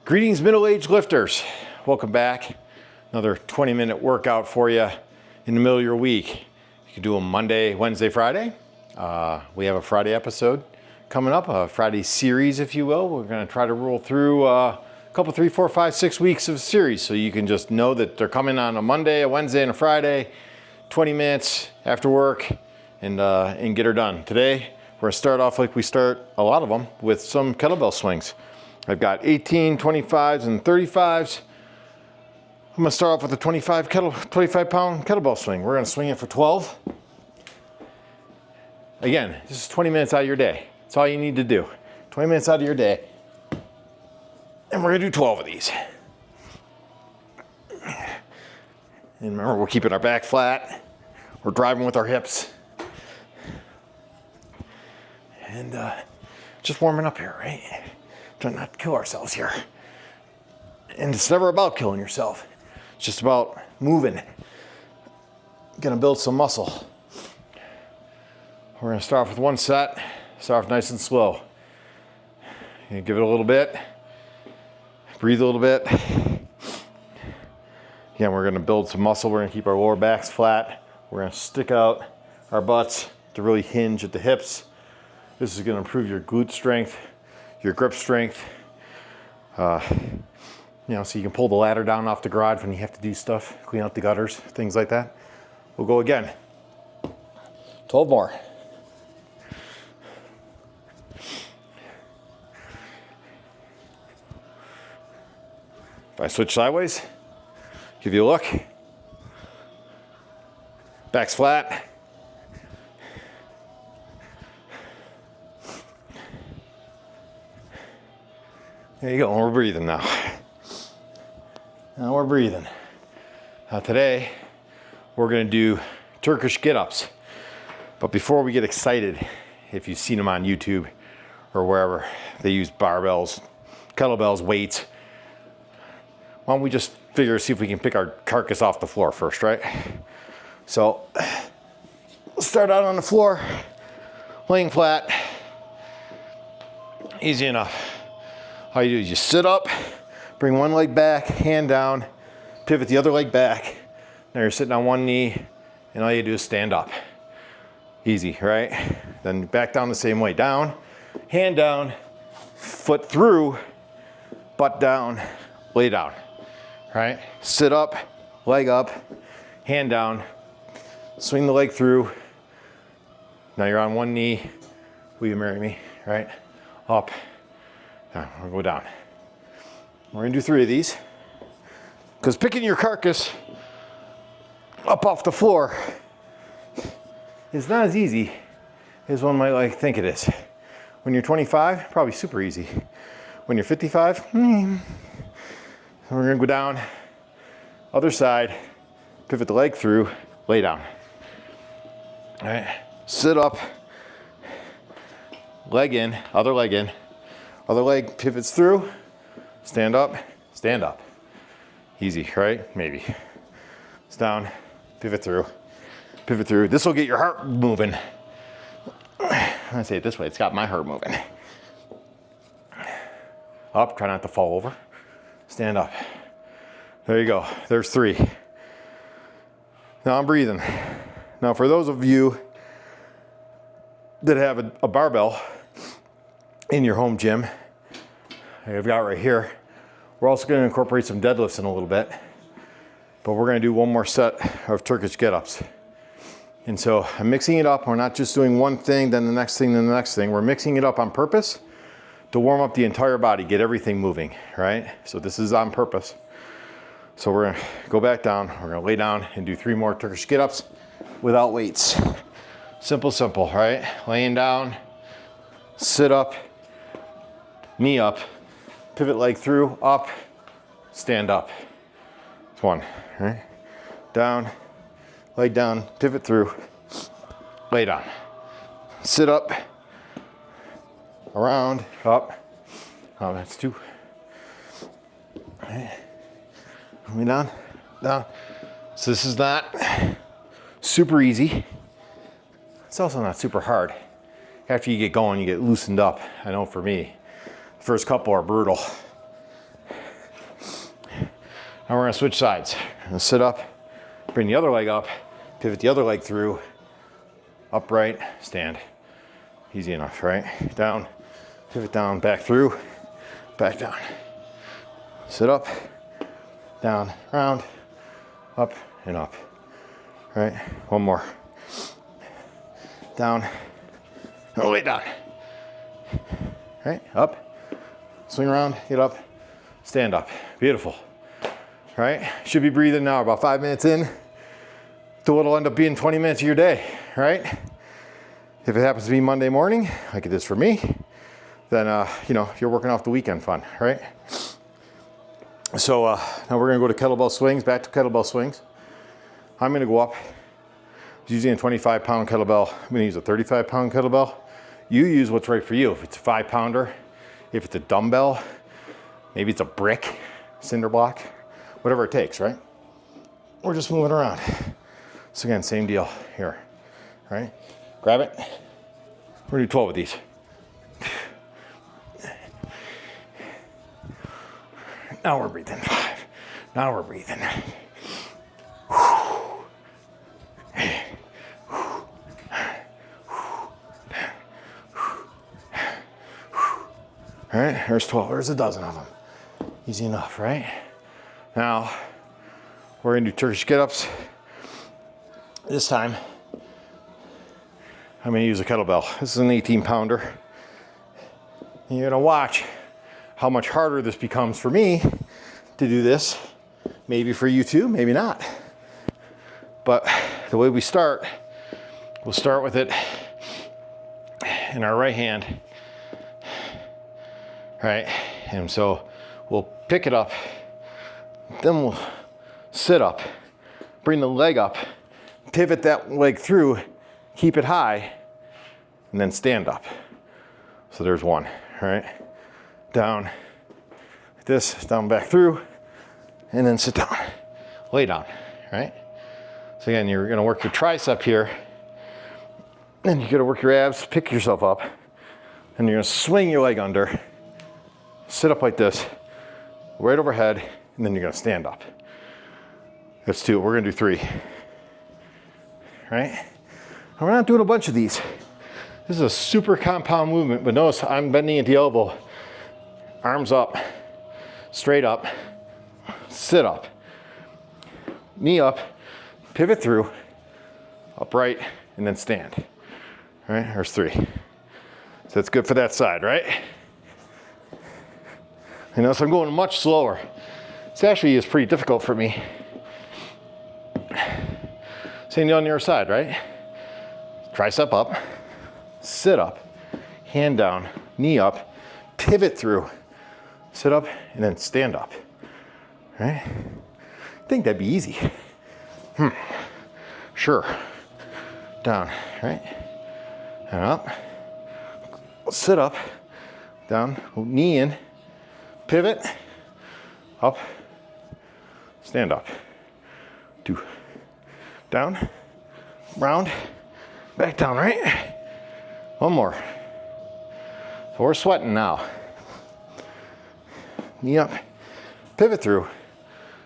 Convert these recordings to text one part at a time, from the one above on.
Greetings, middle-aged lifters. Welcome back. Another 20-minute workout for you in the middle of your week. You can do them Monday, Wednesday, Friday. We have a Friday episode coming up, a Friday series, if you will. We're going to try to roll through a couple, 3, 4, 5, 6 weeks of series, so you can just know that they're coming on a Monday, a Wednesday, and a Friday, 20 minutes after work, and get her done. Today, we're going to start off like we start a lot of them with some kettlebell swings. I've got 18, 25s, and 35s. I'm gonna start off with a 25 pound kettlebell swing. We're gonna swing it for 12. Again, this is 20 minutes out of your day. That's all you need to do. 20 minutes out of your day. And we're gonna do 12 of these. And remember, we're keeping our back flat. We're driving with our hips. And just warming up here, right? Trying not to kill ourselves here. And it's never about killing yourself. It's just about moving. Gonna build some muscle. We're gonna start off with one set. Start off nice and slow. You're gonna give it a little bit. Breathe a little bit. Again, we're gonna build some muscle. We're gonna keep our lower backs flat. We're gonna stick out our butts to really hinge at the hips. This is gonna improve your glute strength, your grip strength, so you can pull the ladder down off the garage when you have to do stuff, clean out the gutters, things like that. We'll go again. 12 more. If I switch sideways, give you a look. Back's flat. There you go, and we're breathing now. Now we're breathing. Now today, we're gonna do Turkish Getups. But before we get excited, if you've seen them on YouTube or wherever, they use barbells, kettlebells, weights. Why don't we just see if we can pick our carcass off the floor first, right? So, we'll start out on the floor, laying flat. Easy enough. All you do is you sit up, bring one leg back, hand down, pivot the other leg back. Now you're sitting on one knee, and all you do is stand up. Easy, right? Then back down the same way. Down, hand down, foot through, butt down, lay down, right? Sit up, leg up, hand down, swing the leg through. Now you're on one knee. Will you marry me, right? Up. Now, we'll go down. We're gonna do 3 of these. Because picking your carcass up off the floor is not as easy as one might think it is. When you're 25, probably super easy. When you're 55, we're gonna go down, other side, pivot the leg through, lay down. All right, sit up, leg in, other leg in. Other leg pivots through, stand up, stand up. Easy, right? Maybe. It's down, pivot through, pivot through. This will get your heart moving. I say it this way, it's got my heart moving. Up, try not to fall over. Stand up. There you go, there's 3. Now I'm breathing. Now for those of you that have a barbell in your home gym, I've got right here. We're also going to incorporate some deadlifts in a little bit, but we're going to do one more set of Turkish Getups. And so I'm mixing it up. We're not just doing one thing, then the next thing, then the next thing. We're mixing it up on purpose to warm up the entire body, get everything moving, right? So this is on purpose. So we're going to go back down. We're going to lay down and do 3 more Turkish Getups without weights. Simple, simple, right? Laying down, sit up, knee up, pivot leg through, up, stand up. It's 1, right? Down, leg down, pivot through, lay down. Sit up, around, up. Oh, that's 2. All right. Way down, down. So this is not super easy. It's also not super hard. After you get going, you get loosened up. I know for me, the first couple are brutal. Now we're gonna switch sides. Gonna sit up, bring the other leg up, pivot the other leg through, upright, stand. Easy enough, right? Down, pivot down, back through, back down. Sit up, down, round, up and up. Right? One more. Down, all the way down. Right? Up, swing around, get up, stand up. Beautiful. Right? Should be breathing now, about 5 minutes in to what'll end up being 20 minutes of your day, right? If it happens to be Monday morning, like it is for me, then, you know, you're working off the weekend fun, right? So now we're gonna go to kettlebell swings, back to kettlebell swings. I'm gonna go up, using a 25-pound kettlebell. I'm gonna use a 35-pound kettlebell. You use what's right for you. If it's a 5-pounder, if it's a dumbbell, maybe it's a brick, cinder block, whatever it takes, right? We're just moving around. So again, same deal here, right? Grab it. We're gonna do 12 of these. Now we're breathing. 5. Now we're breathing. All right, there's 12, there's a dozen of them. Easy enough, right? Now, we're gonna do Turkish Getups. This time, I'm gonna use a kettlebell. This is an 18-pounder. And you're gonna watch how much harder this becomes for me to do this. Maybe for you too, maybe not. But the way we start, we'll start with it in our right hand, right? And so we'll pick it up, then we'll sit up, bring the leg up, pivot that leg through, keep it high, and then stand up. So there's one, all right? Down, like this, down, back through, and then sit down, lay down, right? So again, you're gonna work your tricep here, then you're gonna work your abs, pick yourself up, and you're gonna swing your leg under, sit up like this, right overhead, and then you're gonna stand up. That's 2, we're gonna do 3. Right? And we're not doing a bunch of these. This is a super compound movement, but notice I'm bending at the elbow, arms up, straight up, sit up, knee up, pivot through, upright, and then stand. All right, there's 3. So that's good for that side, right? You know, so I'm going much slower. This actually is pretty difficult for me. Same deal on the other side, right? Tricep up, sit up, hand down, knee up, pivot through, sit up, and then stand up, right? I think that'd be easy. Sure. Down, right? And up, sit up, down, knee in, pivot, up, stand up. 2. Down, round, back down, right? One more. So we're sweating now. Knee up, pivot through,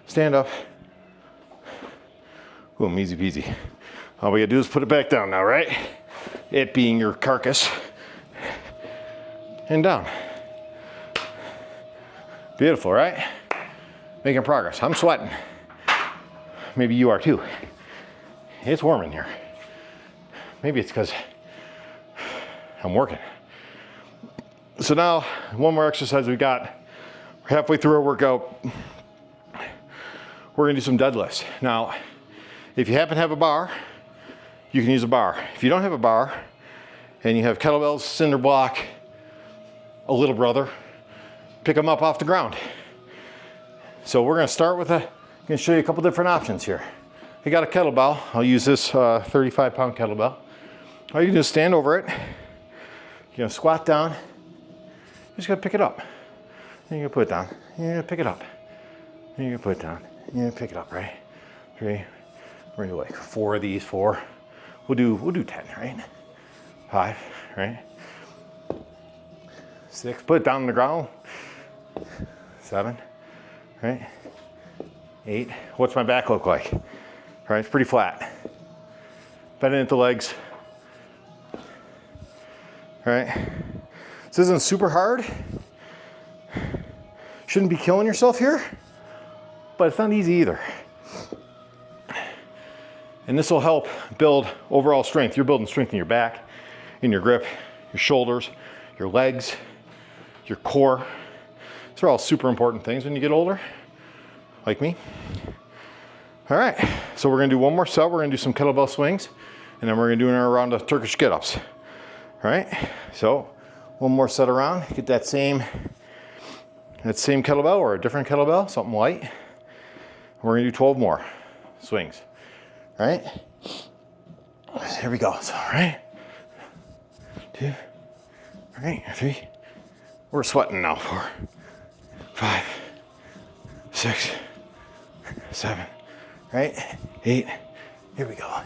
stand up. Boom, easy peasy. All we gotta do is put it back down now, right? It being your carcass. And down. Beautiful, right? Making progress. I'm sweating. Maybe you are too. It's warm in here. Maybe it's because I'm working. So now, one more exercise we got. We're halfway through our workout. We're gonna do some deadlifts. Now, if you happen to have a bar, you can use a bar. If you don't have a bar, and you have kettlebells, cinder block, a little brother, pick them up off the ground. So we're gonna start with I'm gonna show you a couple different options here. I got a kettlebell. I'll use this 35-pound kettlebell. All you do is stand over it. You're gonna squat down. You just gotta pick it up. Then you're gonna put it down. You're gonna pick it up. Then you're gonna put it down. You're gonna pick it up, right? 3. We're gonna do like 4 of these. 4. We'll do 10, right? 5, right? 6. Put it down on the ground. 7, right? 8. What's my back look like? All right, it's pretty flat. Bending at the legs. All right. This isn't super hard. Shouldn't be killing yourself here, but it's not easy either. And this will help build overall strength. You're building strength in your back, in your grip, your shoulders, your legs, your core. These are all super important things when you get older, like me. All right, so we're gonna do one more set. We're gonna do some kettlebell swings, and then we're gonna do another round of Turkish Getups. All right, so one more set around. Get that same kettlebell or a different kettlebell, something light. We're gonna do 12 more swings. All right, here we go. So, all right, 2, all right, 3. We're sweating now. 4, 5, 6, 7, right? 8. Here we go.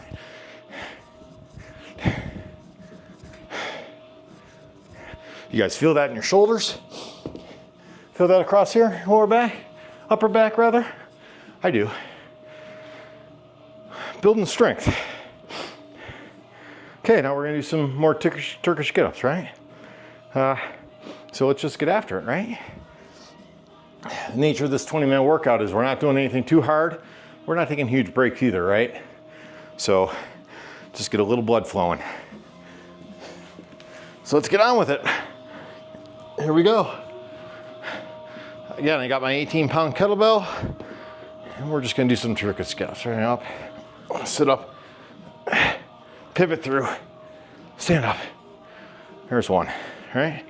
You guys feel that in your shoulders? Feel that across here, lower back, upper back rather? I do. Building strength. Okay, now we're gonna do some more Turkish Getups, right? So let's just get after it, right? The nature of this 20-minute workout is we're not doing anything too hard. We're not taking huge breaks either, right? So just get a little blood flowing. So let's get on with it. Here we go. Again, I got my 18-pound kettlebell, and we're just gonna do some Turkish Getups. Right up, sit up, pivot through, stand up. There's one, all right?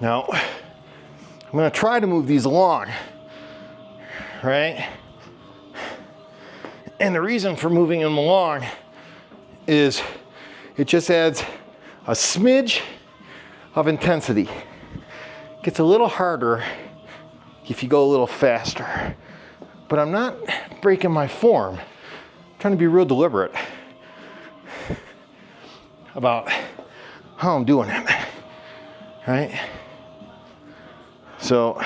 Now, I'm gonna try to move these along, right? And the reason for moving them along is it just adds a smidge of intensity. Gets a little harder if you go a little faster. But I'm not breaking my form. I'm trying to be real deliberate about how I'm doing it, right? So,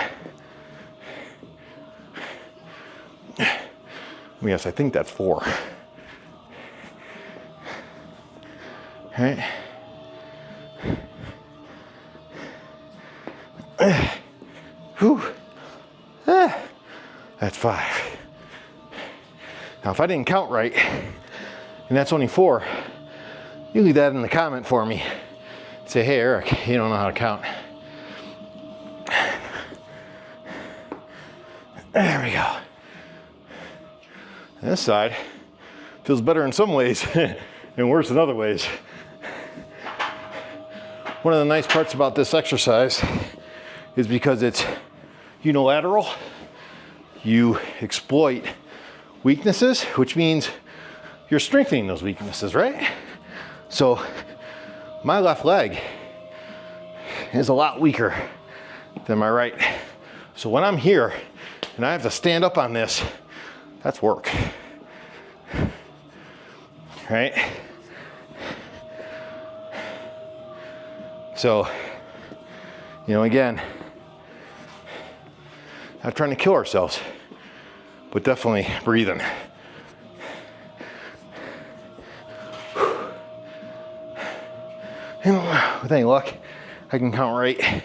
yes, I think that's 4. Right? Whew. That's 5. Now, if I didn't count right, and that's only 4, you leave that in the comment for me. Say, hey, Eric, you don't know how to count. There we go. This side feels better in some ways and worse in other ways. One of the nice parts about this exercise is because it's unilateral, you exploit weaknesses, which means you're strengthening those weaknesses, right? So my left leg is a lot weaker than my right. So when I'm here and I have to stand up on this, that's work, right? So, you know, again, not trying to kill ourselves, but definitely breathing. And with any luck, I can count right.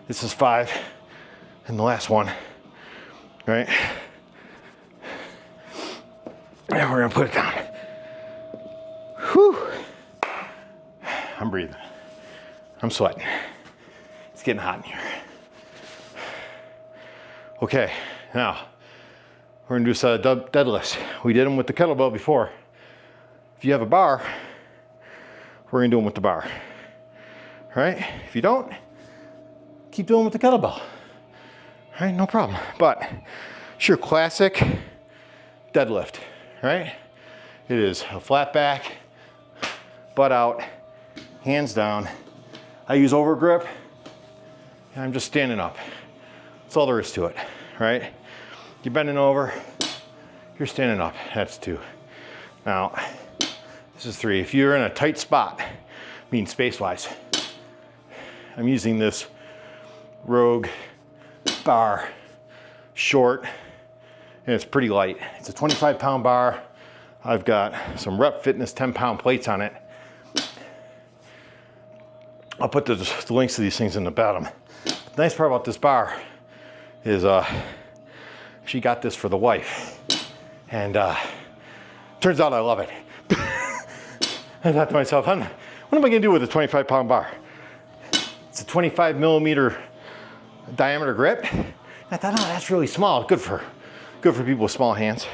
This is 5, and the last one, right? And we're gonna put it down. Whew. I'm breathing. I'm sweating. It's getting hot in here. Okay, now we're gonna do some deadlifts. We did them with the kettlebell before. If you have a bar, we're gonna do them with the bar. All right? If you don't, keep doing with the kettlebell. All right, no problem. But it's your classic deadlift, right? It is a flat back, butt out, hands down. I use overgrip, and I'm just standing up. That's all there is to it, right? You're bending over, you're standing up. That's 2. Now, this is 3. If you're in a tight spot, I mean space-wise, I'm using this Rogue bar, short and it's pretty light. It's a 25-pound bar. I've got some Rep Fitness 10-pound plates on it. I'll put the links to these things in the bottom. The nice part about this bar is she got this for the wife, and turns out I love it. I thought to myself, what am I gonna do with a 25-pound bar? It's a 25 millimeter diameter grip. I thought, oh, that's really small. Good for people with small hands,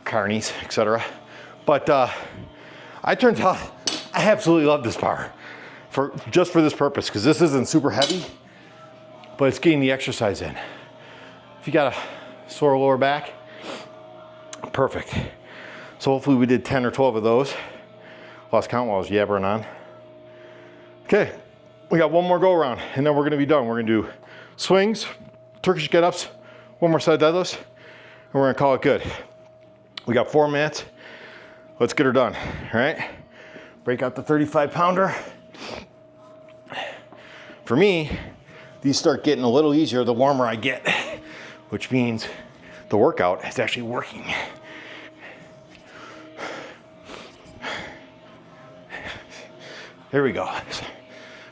carnies, etc. But I turned out I absolutely love this bar just for this purpose, because this isn't super heavy, but it's getting the exercise in. If you got a sore lower back, perfect. So hopefully we did 10 or 12 of those. Lost count while I was yabbering on. Okay, we got one more go around, and then we're gonna be done. We're gonna do swings, Turkish get-ups, one more set of deadlifts, and we're gonna call it good. We got 4 minutes. Let's get her done, all right? Break out the 35-pounder. For me, these start getting a little easier the warmer I get, which means the workout is actually working. Here we go.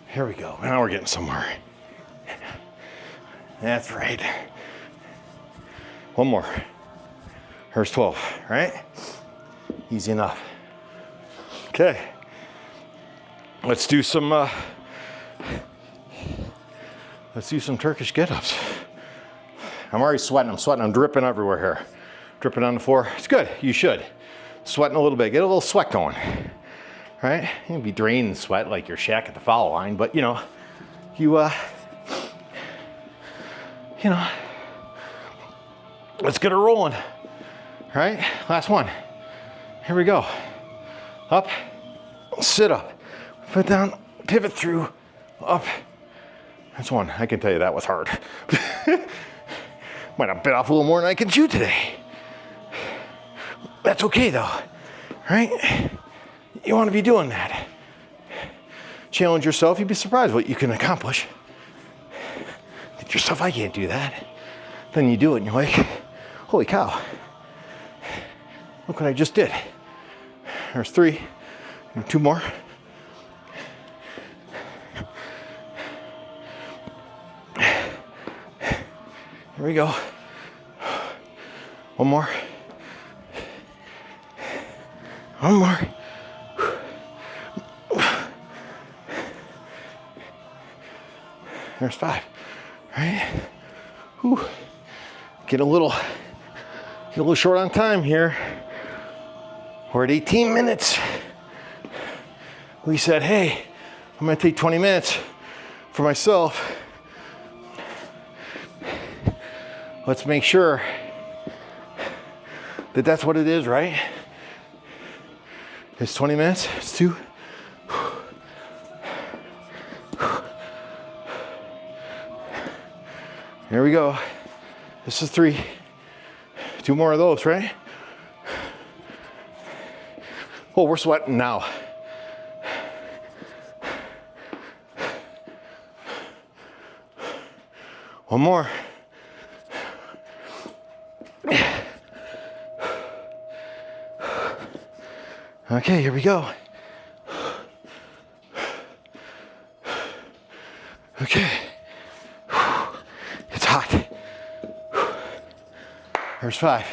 Here we go. Now we're getting somewhere. That's right. One more. Here's 12, right? Easy enough. Okay. Let's do some Turkish get-ups. I'm already sweating. I'm dripping everywhere here. Dripping on the floor. It's good. You should. Sweating a little bit. Get a little sweat going. Right? You can be draining sweat like your Shaq at the foul line, but you know, let's get her rolling. Right? Last one. Here we go. Up, sit up, put down, pivot through, up. That's one. I can tell you that was hard. Might have bit off a little more than I can chew today. That's okay though, right? You want to be doing that. Challenge yourself. You'd be surprised what you can accomplish. Think to yourself, I can't do that. Then you do it and you're like, holy cow. Look what I just did. There's 3, and 2 more. Here we go. One more. One more. There's 5, right? Whew. Get a little short on time here. We're at 18 minutes. We said, hey, I'm gonna take 20 minutes for myself. Let's make sure that that's what it is, right? It's 20 minutes, it's 2. Here we go. This is 3. 2 more of those, right? Oh, we're sweating now. One more. Okay, here we go. Okay. It's hot. There's 5.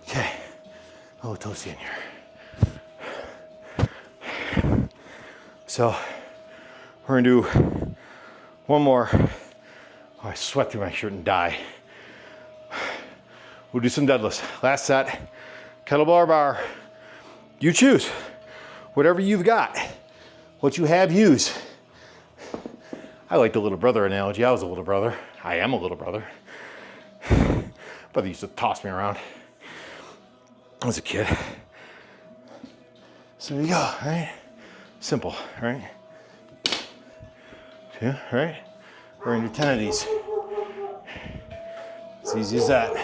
Okay. Oh, toasty in here. So, we're gonna do one more. Oh, I sweat through my shirt and die. We'll do some deadlifts. Last set, kettlebell bar. You choose. Whatever you've got. What you have, use. I like the little brother analogy. I was a little brother. I am a little brother. Brother used to toss me around as a kid. So there you go, right? Simple, right? 2, right? We're gonna do 10 of these. It's easy as that.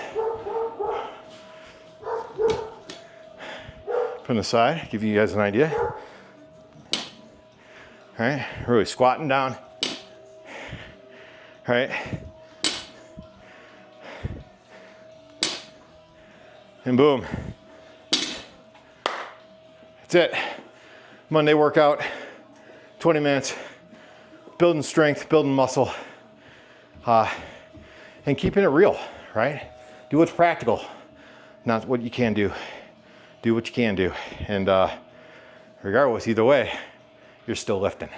Put them aside, give you guys an idea. All right, really squatting down. All right. and boom. That's it. Monday workout, 20 minutes, building strength, building muscle, and keeping it real, right? Do what's practical, not what you can do. Do what you can do. And regardless, either way, you're still lifting.